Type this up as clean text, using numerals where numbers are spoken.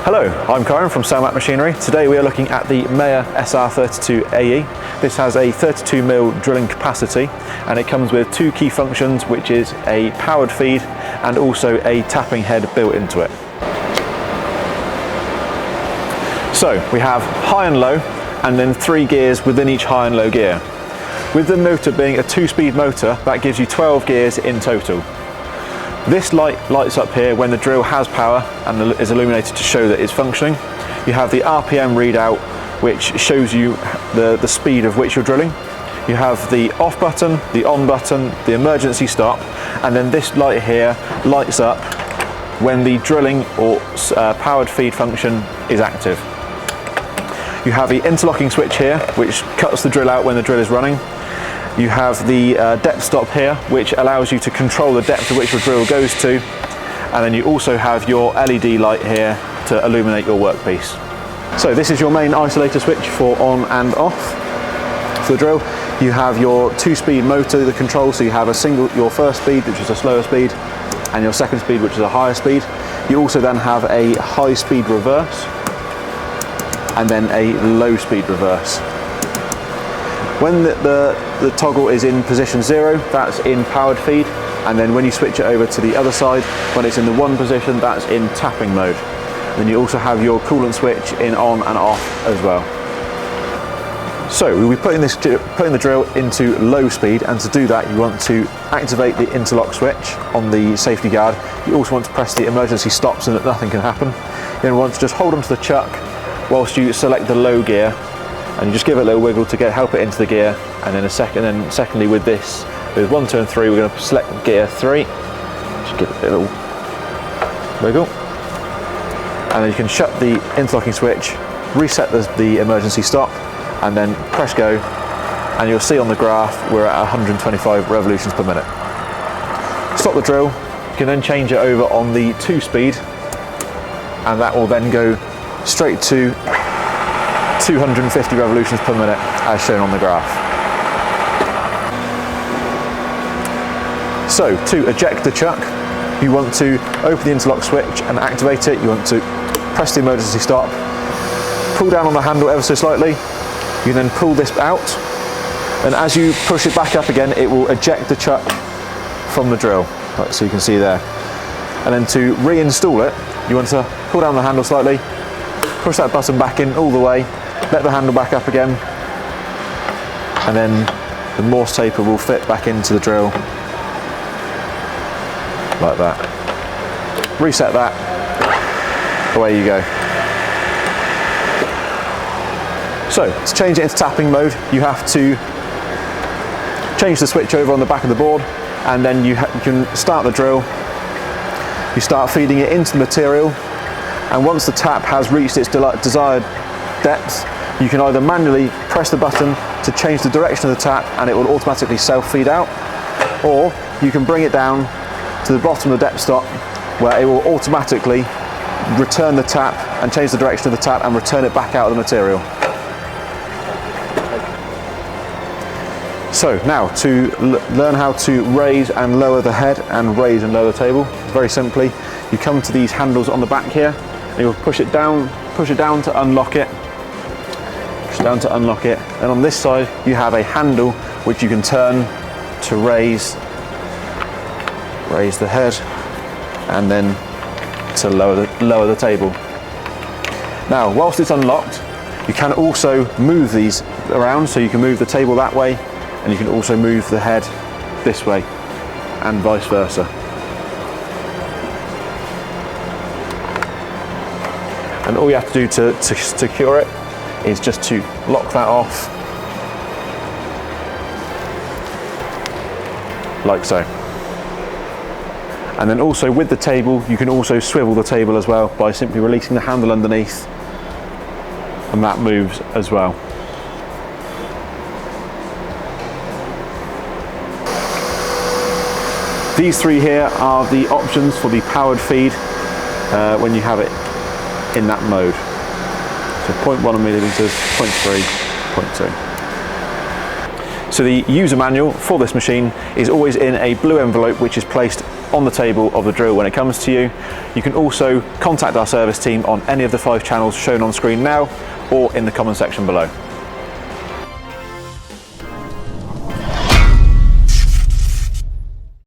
Hello, I'm Kyran from Selmac Machinery. Today we are looking at the Meyer SR32 AE. This has a 32mm drilling capacity and it comes with two key functions, which is a powered feed and also a tapping head built into it. So we have high and low and then 3 gears within each high and low gear. With the motor being a 2-speed motor, that gives you 12 gears in total. This light lights up here when the drill has power and is illuminated to show that it's functioning. You have the RPM readout, which shows you the speed of which you're drilling. You have the off button, the on button, the emergency stop, and then this light here lights up when the drilling or powered feed function is active. You have the interlocking switch here, which cuts the drill out when the drill is running. You have the depth stop here, which allows you to control the depth to which your drill goes to. And then you also have your LED light here to illuminate your workpiece. So this is your main isolator switch for on and off. For the drill, you have your 2-speed motor, the control, so you have your first speed, which is a slower speed, and your second speed, which is a higher speed. You also then have a high speed reverse, and then a low speed reverse. When the toggle is in position 0, that's in powered feed, and then when you switch it over to the other side, when it's in the 1 position, that's in tapping mode. Then you also have your coolant switch in on and off as well. So we'll be putting the drill into low speed, and to do that you want to activate the interlock switch on the safety guard. You also want to press the emergency stop so that nothing can happen. Then you want to just hold onto the chuck whilst you select the low gear, and you just give it a little wiggle to help it into the gear. And then secondly with 1, 2 and 3, we're going to select gear 3. Just give it a little wiggle. And then you can shut the interlocking switch, reset the emergency stop, and then press go. And you'll see on the graph we're at 125 revolutions per minute. Stop the drill. You can then change it over on the 2-speed, and that will then go straight to 250 revolutions per minute as shown on the graph. So to eject the chuck, you want to open the interlock switch and activate it. You want to press the emergency stop, pull down on the handle ever so slightly. You then pull this out, and as you push it back up again, it will eject the chuck from the drill, like so you can see there. And then to reinstall it, you want to pull down the handle slightly, push that button back in all the way, let the handle back up again, and then the Morse taper will fit back into the drill like that. Reset that, away you go. So to change it into tapping mode, you have to change the switch over on the back of the board, and then you can start the drill. You start feeding it into the material, and once the tap has reached its desired depth, you can either manually press the button to change the direction of the tap and it will automatically self-feed out, or you can bring it down to the bottom of the depth stop where it will automatically return the tap and change the direction of the tap and return it back out of the material. So now to learn how to raise and lower the head and raise and lower the table, very simply, you come to these handles on the back here and you'll push it down to unlock it. Down to unlock it, and on this side you have a handle which you can turn to raise the head and then to lower the table. Now whilst it's unlocked, you can also move these around, so you can move the table that way and you can also move the head this way and vice versa. And all you have to do to secure it is just to lock that off, like so. And then also with the table, you can also swivel the table as well by simply releasing the handle underneath, and that moves as well. These 3 here are the options for the powered feed when you have it in that mode. So 0.1 millimeters, 0.3, 0.2. So the user manual for this machine is always in a blue envelope, which is placed on the table of the drill when it comes to you. You can also contact our service team on any of the 5 channels shown on screen now or in the comment section below.